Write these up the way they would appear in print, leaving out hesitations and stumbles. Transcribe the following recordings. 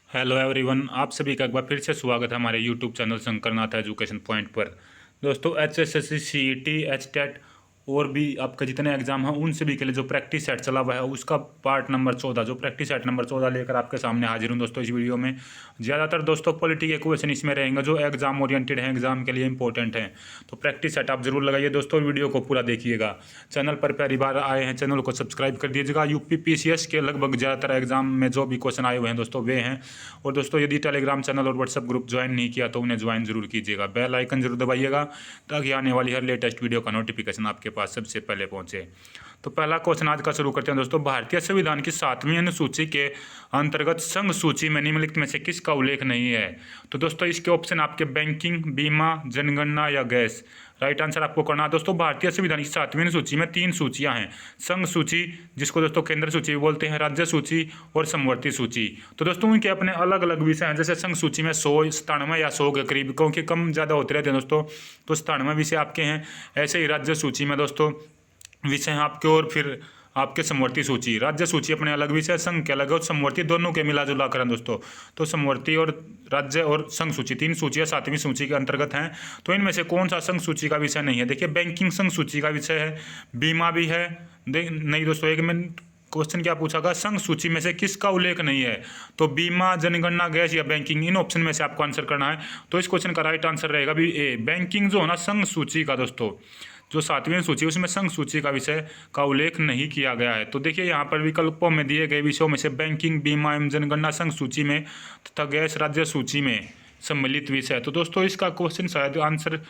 Hello everyone, आप सभी का एक बार फिर से स्वागत है हमारे YouTube channel Shankarnath education point पर। दोस्तों, एचएसएससी, सीईटी, एचटेट और भी आपके जितने एग्जाम हैं उन सभी के लिए जो प्रैक्टिस सेट चला हुआ है उसका पार्ट नंबर 14, जो प्रैक्टिस सेट नंबर 14 लेकर आपके सामने हाजिर हूँ दोस्तों इस वीडियो में। ज़्यादातर दोस्तों पॉलिटी के क्वेश्चन इसमें रहेंगे जो एग्जाम ओरिएंटेड हैं, एग्जाम के लिए इंपॉर्टेंट हैं। तो प्रैक्टिस सेट आप जरूर लगाइए दोस्तों, वीडियो को पूरा देखिएगा। चैनल पर पहली बार आए हैं, चैनल को सब्सक्राइब कर दीजिएगा। यूपी पीसीएस के लगभग ज़्यादातर एग्जाम में जो भी क्वेश्चन आए हुए हैं दोस्तों वे हैं। और दोस्तों, यदि टेलीग्राम चैनल और व्हाट्सएप ग्रुप ज्वाइन नहीं किया तो उन्हें ज्वाइन जरूर कीजिएगा। बेल आइकन जरूर दबाइएगा ताकि आने वाली हर लेटेस्ट वीडियो का नोटिफिकेशन आपके पास सबसे पहले पहुंचे। तो पहला क्वेश्चन आज का शुरू करते हैं दोस्तों। भारतीय संविधान की 7वीं अनुसूची के अंतर्गत संघ सूची में निम्नलिखित में से किसका उल्लेख नहीं है? तो दोस्तों इसके ऑप्शन आपके बैंकिंग, बीमा, जनगणना या गैस। राइट आंसर आपको करना है दोस्तों। भारतीय संविधान की 7वीं अनुसूची में 3 सूचियां हैं। संघ सूची, जिसको दोस्तों केंद्र सूची भी बोलते हैं, राज्य सूची और समवर्ती सूची। तो दोस्तों उनके अपने अलग अलग विषय हैं। जैसे संघ सूची में 100, 97 या 100 के करीब, क्योंकि कम ज़्यादा होते रहते हैं दोस्तों, तो 97 विषय आपके हैं। ऐसे ही राज्य सूची में दोस्तों विषय हैं आपके, और फिर आपके समवर्ती सूची, राज्य सूची अपने अलग विषय, संघ के अलग और समवर्ती दोनों के मिला जुला कर दोस्तों। तो समवर्ती और राज्य और संघ सूची 3 सूचियाँ 7वीं सूची के अंतर्गत हैं। तो इनमें से कौन सा संघ सूची का विषय नहीं है? देखिए, बैंकिंग संघ सूची का विषय है, बीमा भी है। नहीं दोस्तों, एक मिनट, क्वेश्चन क्या पूछा गया? संघ सूची में से किसका उल्लेख नहीं है? तो बीमा, जनगणना, गैस या बैंकिंग, इन ऑप्शन में से आपको आंसर करना है। तो इस क्वेश्चन का राइट आंसर रहेगा भी ए, बैंकिंग जो है ना संघ सूची का दोस्तों, जो 7वीं सूची उसमें संघ सूची का विषय का उल्लेख नहीं किया गया है। तो देखिए यहाँ पर विकल्पों में दिए गए विषयों में से बैंकिंग, बीमा एवं जनगणना संघ सूची में तथा गैस राज्य सूची में सम्मिलित विषय है। तो दोस्तों इसका क्वेश्चन शायद आंसर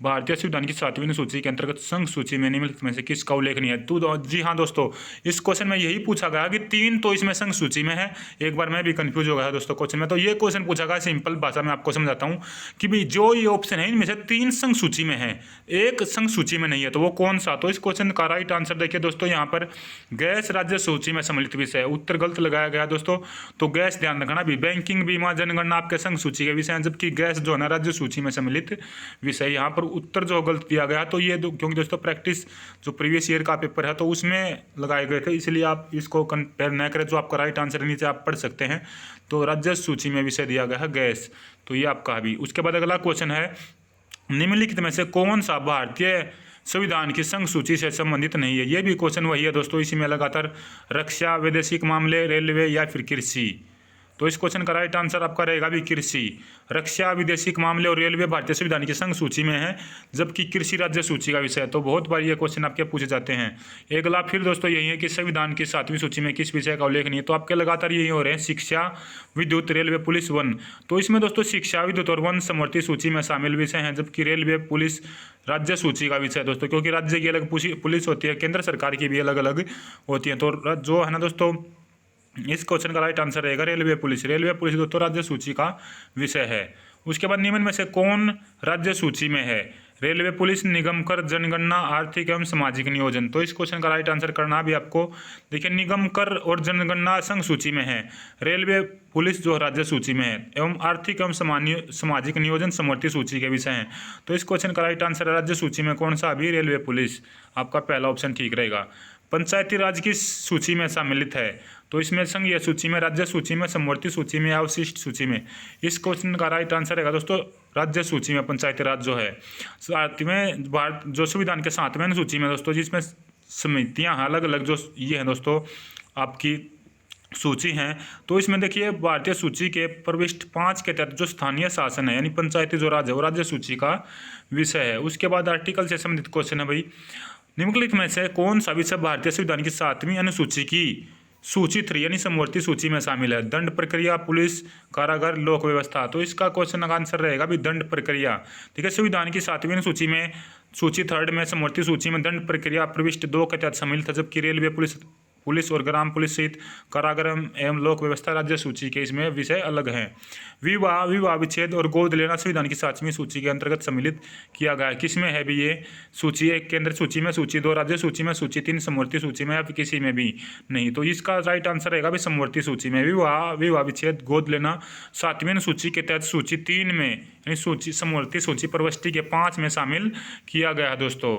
भारतीय संविधान की 7वीं अनुसूची के अंतर्गत संघ सूची में निम्नलिखित में से किसका उल्लेख नहीं है? तो जी हाँ दोस्तों, इस क्वेश्चन में यही पूछा गया कि 3 तो इसमें संघ सूची में है। एक बार मैं भी कंफ्यूज हो गया दोस्तों क्वेश्चन में। तो ये क्वेश्चन पूछा गया, सिंपल भाषा में आपको समझाता हूँ कि भाई जो ये ऑप्शन है इनमें से 3 संघ सूची में है, एक संघ सूची में नहीं है, तो वो कौन सा? तो इस क्वेश्चन का राइट आंसर देखिए दोस्तों, यहाँ पर गैस राज्य सूची में सम्मिलित विषय है। उत्तर गलत लगाया गया दोस्तों। तो गैस ध्यान रखना भी, बैंकिंग, बीमा, जनगणना आपके संघ सूची के विषय हैं, जबकि गैस जो है ना राज्य सूची में सम्मिलित विषय। यहाँ पर उत्तर जो गलत दिया गया, तो ये क्योंकि दोस्तों प्रैक्टिस जो प्रीवियस ईयर का पेपर है तो उसमें लगाए गए थे, इसलिए आप इसको कंपेयर न करें। जो आपका राइट आंसर नीचे आप पढ़ सकते हैं। तो राज्य सूची में विषय दिया गया है गैस, तो ये आपका भी। उसके बाद अगला क्वेश्चन है, निम्नलिखित में से कौन सा भारतीय संविधान की संघ सूची से संबंधित नहीं है? ये भी क्वेश्चन वही है दोस्तों, इसी में लगातार रक्षा, वैदेशिक मामले, रेलवे या फिर कृषि। तो इस क्वेश्चन का राइट आंसर आपका रहेगा भी कृषि। रक्षा, विदेशिक मामले और रेलवे भारतीय संविधान की संघ सूची में है, जबकि कृषि राज्य सूची का विषय है। तो बहुत बार ये क्वेश्चन आपके पूछे जाते हैं। अगला फिर दोस्तों यही है कि संविधान की 7वीं सूची में किस विषय का उल्लेख नहीं है? तो आपके लगातार यही हो रहे हैं, शिक्षा, विद्युत, रेलवे, पुलिस, वन। तो इसमें दोस्तों शिक्षा, विद्युत और वन समवर्ती सूची में शामिल विषय हैं, जबकि रेलवे, पुलिस राज्य सूची का विषय है दोस्तों, क्योंकि राज्य की अलग पुलिस होती है, केंद्र सरकार की भी अलग अलग होती है। तो जो है ना दोस्तों, इस क्वेश्चन का राइट आंसर रहेगा रेलवे पुलिस। रेलवे पुलिस दोस्तों राज्य सूची का विषय है। उसके बाद निम्न में से कौन राज्य सूची में है? रेलवे पुलिस, निगम कर, जनगणना, आर्थिक एवं सामाजिक नियोजन। तो इस क्वेश्चन का राइट आंसर करना भी आपको, देखिए निगम कर और जनगणना संघ सूची में है, रेलवे पुलिस जो राज्य सूची में है, एवं आर्थिक एवं सामाजिक नियोजन समवर्ती सूची के विषय हैं। तो इस क्वेश्चन का राइट आंसर राज्य सूची में कौन सा? अभी रेलवे पुलिस, आपका पहला ऑप्शन ठीक रहेगा। पंचायती राज की सूची में सम्मिलित है, तो इसमें संघीय सूची में, राज्य सूची में, समवर्ती सूची में या अवशिष्ट सूची में? इस क्वेश्चन का राइट आंसर रहेगा दोस्तों राज्य सूची में, पंचायती राज जो है। 7वें भारत जो संविधान के 7वें सूची में दोस्तों, जिसमें समितियां अलग अलग जो ये हैं दोस्तों आपकी सूची हैं, तो इसमें देखिए भारतीय सूची के प्रविष्ट 5 के तहत जो स्थानीय शासन है यानी पंचायती जो राज्य है वो राज्य सूची का विषय है। उसके बाद आर्टिकल से संबंधित क्वेश्चन है भाई, निम्नलिखित में से कौन सा विषय भारतीय संविधान की 7वीं अनुसूची की सूची 3 यानी समवर्ती सूची में शामिल है? दंड प्रक्रिया, पुलिस, कारागार, लोक व्यवस्था। तो इसका क्वेश्चन का आंसर रहेगा भी दंड प्रक्रिया। ठीक है, संविधान की 7वीं अनुसूची में सूची 3 में समवर्ती सूची में दंड प्रक्रिया प्रविष्ट 2 के तहत शामिल था, जबकि रेलवे पुलिस और ग्राम पुलिस सहित कारागार एवं लोक व्यवस्था राज्य सूची के इसमें विषय अलग हैं। विवाह विच्छेद और गोद लेना संविधान की 7वीं सूची के अंतर्गत सम्मिलित किया गया है। किसमें है भी ये सूची? एक केंद्र सूची में, सूची 2 राज्य सूची में, सूची 3 समवर्ती सूची में, या फिर किसी में भी नहीं? तो इसका राइट आंसर रहेगा भी समवर्ती सूची में। विवाह विच्छेद, गोद लेना 7वीं सूची के तहत सूची 3 में यानी सूची समवर्ती सूची प्रविष्टि के 5 में शामिल किया गया है दोस्तों।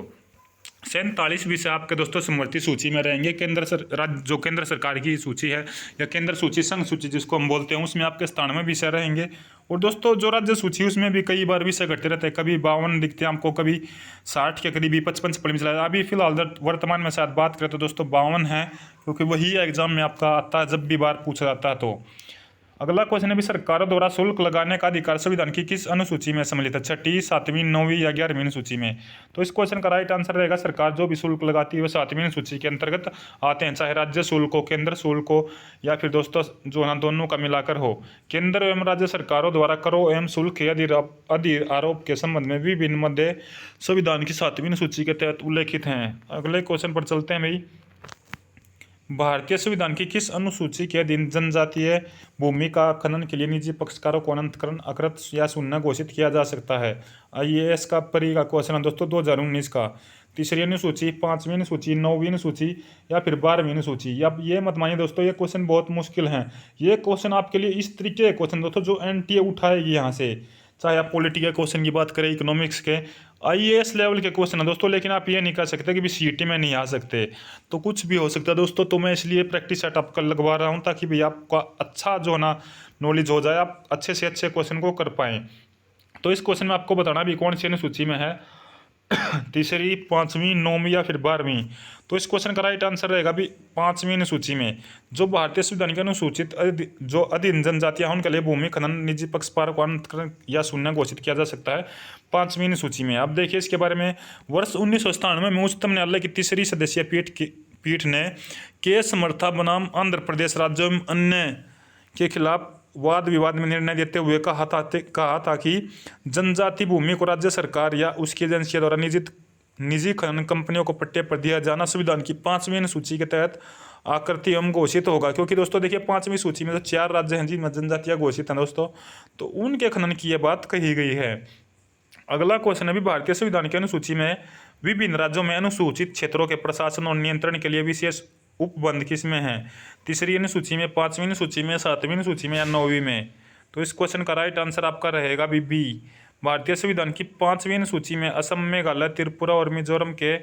47 विषय आपके दोस्तों समवर्ती सूची में रहेंगे। जो केंद्र सरकार की सूची है या केंद्र सूची, संघ सूची जिसको हम बोलते हैं, उसमें आपके 97 विषय रहेंगे। और दोस्तों जो राज्य सूची उसमें भी कई बार विषय घटते रहते हैं, कभी 52 दिखते हैं आपको, कभी 60 के करीबी 55 छपन चला जाए। अभी फिलहाल वर्तमान में शायद बात करें तो दोस्तों 52 है, क्योंकि वही एग्जाम में आपका आता है जब भी बार पूछा जाता है। तो अगला क्वेश्चन है भी, सरकारों द्वारा शुल्क लगाने का अधिकार संविधान की किस अनुसूची में सम्मिलित है? 6वीं, 7वीं, 9वीं या 11वीं अनुसूची में? तो इस क्वेश्चन का राइट आंसर रहेगा, सरकार जो भी शुल्क लगाती है वो 7वीं अनुसूची के अंतर्गत आते हैं, चाहे राज्य शुल्क हो, केंद्र शुल्क हो, या फिर दोस्तों जो है दोनों का मिलाकर हो। केंद्र एवं राज्य सरकारों द्वारा करों एवं शुल्क के आरोप के संबंध में विभिन्न मुद्दे संविधान की 7वीं अनुसूची के तहत उल्लेखित हैं। अगले क्वेश्चन पर चलते हैं भाई, भारतीय संविधान की किस अनुसूची के अधीन जनजातीय भूमि का खनन के लिए निजी पक्षकारों को अनंतकरण, अकृत या शून्य घोषित किया जा सकता है? IAS का परी का क्वेश्चन है दोस्तों 2019 का। 3री अनुसूची, 5वीं अनुसूची, 9वीं अनुसूची या फिर 12वीं अनुसूची? या ये मत मानिए दोस्तों, ये क्वेश्चन बहुत मुश्किल है। ये क्वेश्चन आपके लिए इस तरीके के क्वेश्चन दोस्तों जो NTA उठाएगी यहाँ से, चाहे आप पॉलिटिकल क्वेश्चन की बात करें, इकोनॉमिक्स के, IAS लेवल के क्वेश्चन है दोस्तों। लेकिन आप ये नहीं कह सकते कि भी CET में नहीं आ सकते, तो कुछ भी हो सकता है दोस्तों। तो मैं इसलिए प्रैक्टिस सेट आपका लगवा रहा हूँ, ताकि भाई आपका अच्छा जो ना नॉलेज हो जाए, आप अच्छे से अच्छे क्वेश्चन को कर पाएँ। तो इस क्वेश्चन में आपको बताना भी कौन सी अनुसूची में है, 3री, 5वीं, 9वीं या फिर 12वीं? तो इस क्वेश्चन का राइट आंसर रहेगा भी 5वीं अनुसूची में। जो भारतीय संविधान की अनुसूचित जो अधीन जनजातियां हैं उनके लिए भूमि खनन निजी पक्षपार को अनंतकरण या शून्य घोषित किया जा सकता है 5वीं अनुसूची में। अब देखिए इसके बारे में, वर्ष 1997 में उच्चतम न्यायालय की 3री सदस्यीय पीठ ने केस समर्था बनाम आंध्र प्रदेश राज्यों में अन्य के खिलाफ वाद विवाद में निर्णय देते हुए कहा था कि जनजाति भूमि को राज्य सरकार या उसकी एजेंसियों द्वारा निजी खनन कंपनियों को पट्टे पर दिया जाना संविधान की 5वीं अनुसूची के तहत आकृति एवं घोषित होगा। क्योंकि दोस्तों देखिए 5वीं सूची में जो 4 राज्य हैं जिनमें जनजातियां घोषित हैं दोस्तों, तो उनके खनन की यह बात कही गई है। अगला क्वेश्चन है भी, भारतीय संविधान की अनुसूची में विभिन्न राज्यों में अनुसूचित क्षेत्रों के प्रशासन और नियंत्रण के लिए विशेष उपबंध किसमें है? 3री अनुसूची में, 5वीं अनुसूची में, 7वीं अनुसूची में या 9वीं में? तो इस क्वेश्चन का राइट आंसर आपका रहेगा बी। भारतीय संविधान की 5वीं अनुसूची में असम, मेघालय, त्रिपुरा और मिजोरम के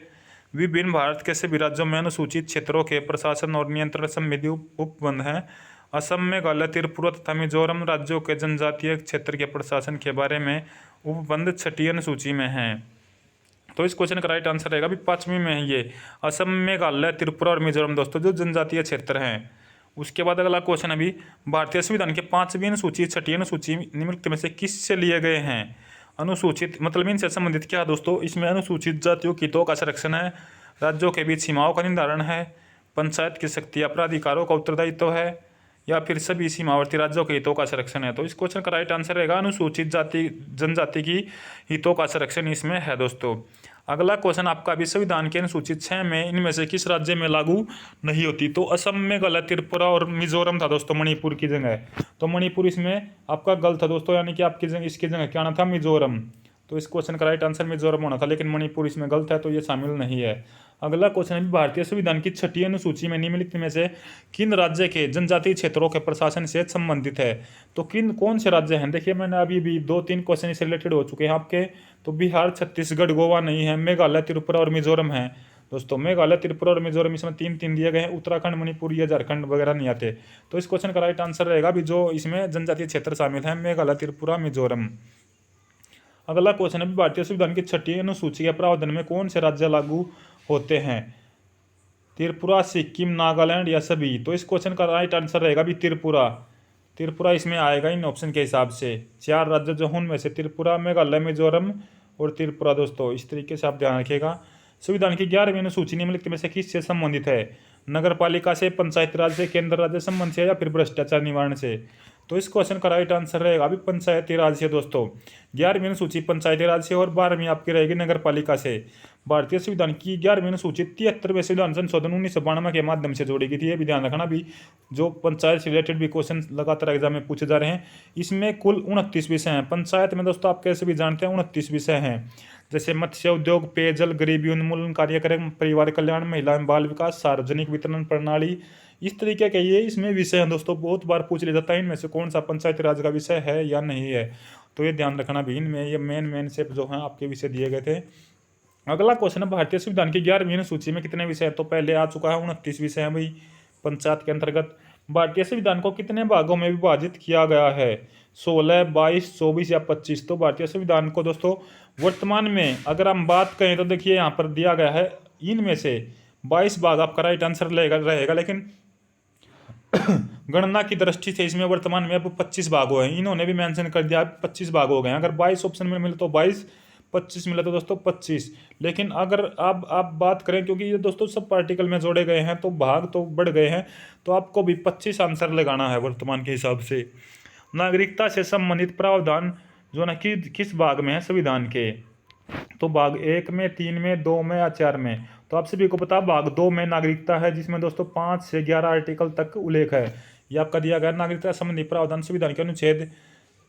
विभिन्न भारत के सभी राज्यों में अनुसूचित क्षेत्रों के प्रशासन और नियंत्रण संबंधी उपबंध हैं। असम, मेघालय, त्रिपुरा तथा मिजोरम राज्यों के जनजातीय क्षेत्र के प्रशासन के बारे में उपबंध 6ठी अनुसूची में हैं। तो इस क्वेश्चन का राइट आंसर रहेगा भी 5वीं में है ये, असम, मेघालय, त्रिपुरा और मिजोरम दोस्तों जो जनजातीय क्षेत्र हैं। उसके बाद अगला क्वेश्चन अभी, भारतीय संविधान के 5वीं अनुसूची, 6ठी अनुसूची निम्नलिखित में से किससे लिए गए हैं? अनुसूचित मतलब इनसे संबंधित क्या दोस्तों, इसमें अनुसूचित जातियों की हितों का संरक्षण है, राज्यों के बीच सीमाओं का निर्धारण है, पंचायत की शक्ति अपराधिकारों का उत्तरदायित्व है, या फिर सभी सीमावर्ती राज्यों के हितों का संरक्षण है? तो इस क्वेश्चन का राइट आंसर रहेगा अनुसूचित जनजाति की हितों का संरक्षण इसमें है दोस्तों। अगला क्वेश्चन आपका भी, संविधान के अनुसूचित 6 में इनमें से किस राज्य में लागू नहीं होती? तो असम, मेघालय, त्रिपुरा और मिजोरम था दोस्तों, मणिपुर की जगह। तो मणिपुर इसमें आपका गलत था दोस्तों, यानी कि आपकी जगह इसकी जगह क्या आना था, मिजोरम। तो इस क्वेश्चन का राइट आंसर मिजोरम होना था, लेकिन मणिपुर इसमें गलत है, तो ये शामिल नहीं है। अगला क्वेश्चन है, भारतीय संविधान की 6ठी अनुसूची में निम्नलिखित में से किन राज्य के जनजातीय क्षेत्रों के प्रशासन से संबंधित है? तो कौन से राज्य हैं? देखिए मैंने अभी भी 2-3 क्वेश्चन इससे रिलेटेड हो चुके हैं आपके। तो बिहार, छत्तीसगढ़, गोवा नहीं है, मेघालय, त्रिपुरा और मिजोरम है दोस्तों। मेघालय, त्रिपुरा और मिजोरम इसमें 3-3 दिए गए हैं, उत्तराखंड, मणिपुर या झारखंड वगैरह नहीं आते। तो इस क्वेश्चन का राइट आंसर रहेगा भी जो इसमें जनजातीय क्षेत्र शामिल है, मेघालय, त्रिपुरा, मिजोरम। अगला क्वेश्चन है, भारतीय संविधान की 6ठी अनुसूची के प्रावधान में कौन से राज्य लागू होते हैं? त्रिपुरा, सिक्किम, नागालैंड या सभी? तो इस क्वेश्चन का राइट आंसर रहेगा भी त्रिपुरा। त्रिपुरा इसमें आएगा इन ऑप्शन के हिसाब से। 4 राज्य जो उनमें से त्रिपुरा, मेघालय, मिजोरम और त्रिपुरा दोस्तों, इस तरीके से आप ध्यान रखिएगा। संविधान की 11वीं अनुसूची निम्नलिखित में से किससे संबंधित है? नगर पालिका से, पंचायती राज से, केंद्र राज्य संबंध से या फिर भ्रष्टाचार निवारण से? तो इस क्वेश्चन का राइट आंसर रहेगा अभी पंचायती राज से दोस्तों। 11वीं अनुसूची पंचायती राज से और 12वीं आपकी रहेगी नगर पालिका से। भारतीय संविधान की 11वीं अनुसूची 73वें संविधान संशोधन 1992 के माध्यम से जोड़ी गई थी। ये भी ध्यान रखना भी, जो पंचायत से रिलेटेड भी क्वेश्चन लगातार एग्जाम में पूछे जा रहे हैं। इसमें कुल 29 विषय हैं। पंचायत में दोस्तों आप कैसे भी जानते हैं 29 विषय हैं, जैसे मत्स्य उद्योग, पेयजल, गरीबी उन्मूलन कार्यक्रम, परिवार कल्याण, महिला एवं बाल विकास, सार्वजनिक वितरण प्रणाली, इस तरीके के ये इसमें विषय हैं दोस्तों। बहुत बार पूछ लिया जाता है इनमें से कौन सा पंचायती राज का विषय है या नहीं है, तो ये ध्यान रखना भी। इनमें ये मेन से जो हैं आपके विषय दिए गए थे। अगला क्वेश्चन है, भारतीय संविधान की 11वीं अनुसूची में कितने विषय हैं? तो पहले आ चुका है, 29 विषय हैं भाई पंचायत के अंतर्गत। भारतीय संविधान को कितने भागों में विभाजित किया गया है? 16, 22, 24 या 25? तो भारतीय संविधान को दोस्तों वर्तमान में अगर हम बात करें तो देखिए यहाँ पर दिया गया है, इनमें से 22 भाग आपका राइट आंसर रहेगा, लेकिन गणना की दृष्टि से इसमें वर्तमान में अब 25 भाग हुए हैं। इन्होंने भी मेंशन कर दिया 25 भाग हो गए हैं। अगर 22 ऑप्शन में मिले तो 22, 25 मिले तो दोस्तों 25। लेकिन अगर आप बात करें, क्योंकि ये दोस्तों सब पार्टिकल में जोड़े गए हैं तो भाग तो बढ़ गए हैं, तो आपको भी 25 आंसर लगाना है वर्तमान के हिसाब से। नागरिकता से संबंधित प्रावधान जो ना कि किस भाग में है संविधान के? तो भाग 1 में, 3 में, 2 में या 4 में? तो आप सभी को पता भाग 2 में नागरिकता है, जिसमें दोस्तों 5 से 11 आर्टिकल तक उल्लेख है। यह आपका दिया गया नागरिकता संबंधी प्रावधान संविधान के अनुच्छेद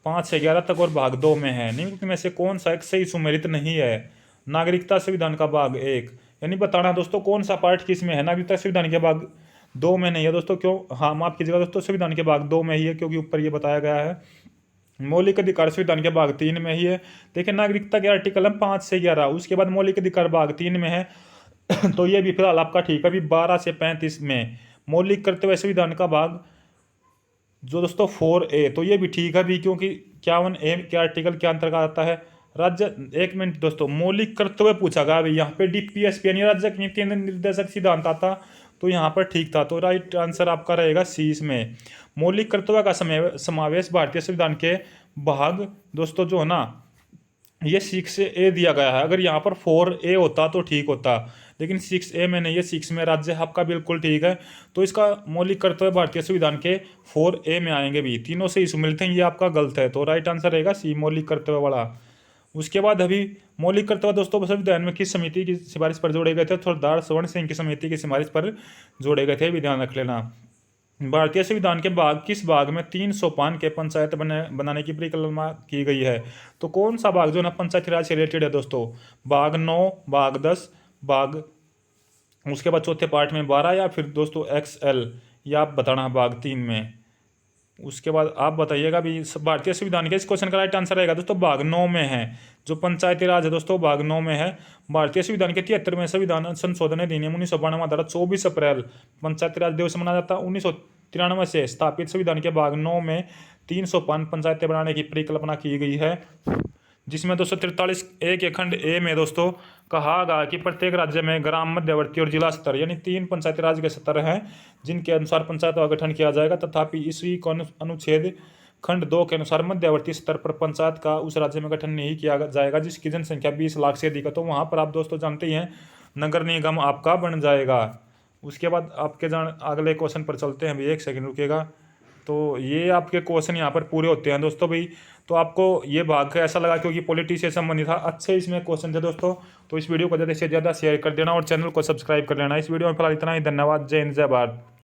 5 से 11 तक और भाग 2 में है। निम्नलिखित में से कौन सा एक सही सुमेलित नहीं है? नागरिकता संविधान का भाग 1, यानी बताना दोस्तों कौन सा पार्ट किस में है। नागरिकता संविधान के भाग 2 में नहीं है दोस्तों, क्यों? हाँ, माफ कीजिएगा दोस्तों, संविधान के भाग 2 में ही है, क्योंकि ऊपर ये बताया गया है। मौलिक अधिकार संविधान के भाग 3 में ही है। देखिए नागरिकता के आर्टिकल है 5 से 11, उसके बाद मौलिक अधिकार भाग 3 में है। तो ये भी फिलहाल आपका ठीक है। अभी 12 से 35 में मौलिक कर्तव्य संविधान का भाग जो दोस्तों 4A, तो ये भी ठीक है भी, क्योंकि 51A के आर्टिकल के अंतर्गत आता है राज्य। एक मिनट दोस्तों, मौलिक कर्तव्य पूछा गया अभी यहाँ पे DPSP यानी राज्य केंद्र निर्देशक सिद्धांत आता, तो यहाँ पर ठीक था। तो राइट आंसर आपका रहेगा C इसमें। मौलिक कर्तव्य का समावेश भारतीय संविधान के भाग दोस्तों जो है ना, ये 6A दिया गया है। अगर यहाँ पर 4A होता तो ठीक होता, लेकिन 6A में नहीं है, 6 में राज्य आपका बिल्कुल ठीक है। तो इसका मौलिक कर्तव्य भारतीय संविधान के 4A में आएंगे भी। तीनों से ही मिलते हैं, ये आपका गलत है। तो राइट आंसर रहेगा C, मौलिक कर्तव्य वाला। उसके बाद अभी मौलिक कर्तव्य दोस्तों संविधान में किस समिति की सिफारिश पर जोड़े गए थे? सरदार स्वर्ण सिंह की समिति की सिफारिश पर जोड़े गए थे, भी ध्यान रख लेना। भारतीय संविधान के भाग किस भाग में 3 सोपान के पंचायत बनाने की परिकल्पना की गई है? तो कौन सा भाग जो ना पंचायती राज से रिलेटेड है दोस्तों? भाग 9, भाग 10, भाग उसके बाद चौथे पार्ट में 12, या फिर दोस्तों XL, या आप बताना भाग 3 में। उसके बाद आप बताइएगा भी भारतीय संविधान के इस क्वेश्चन का राइट आंसर रहेगा दोस्तों भाग 9 में है। जो पंचायती राज है दोस्तों भाग 9 में है। भारतीय संविधान के 73वें संविधान संशोधन अधिनियम 1992 द्वारा 24 अप्रैल पंचायती राज दिवस मनाया जाता है। 1993 से स्थापित संविधान के भाग 9 में 305 पंचायतें बनाने की परिकल्पना की गई है, जिसमें 243A के खंड A में दोस्तों कहा गया कि प्रत्येक राज्य में ग्राम, मध्यवर्ती और जिला स्तर यानी 3 पंचायती राज के स्तर हैं, जिनके अनुसार पंचायत का गठन किया जाएगा। तथापि इसी अनुच्छेद खंड 2 के अनुसार मध्यवर्ती स्तर पर पंचायत का उस राज्य में गठन नहीं किया जाएगा जिसकी जनसंख्या 20 लाख से अधिक है। तो वहाँ पर आप दोस्तों जानते ही हैं नगर निगम आपका बन जाएगा। उसके बाद आपके अगले क्वेश्चन पर चलते हैं। अभी 1 सेकंड रुकेगा। तो ये आपके क्वेश्चन यहाँ पर पूरे होते हैं दोस्तों भाई। तो आपको ये भाग ऐसा लगा क्योंकि पॉलिटी से संबंधित था, अच्छे इसमें क्वेश्चन थे दोस्तों। तो इस वीडियो को ज़्यादा से ज़्यादा शेयर कर देना और चैनल को सब्सक्राइब कर लेना। इस वीडियो में फिलहाल इतना ही। धन्यवाद। जय हिंद, जय भारत।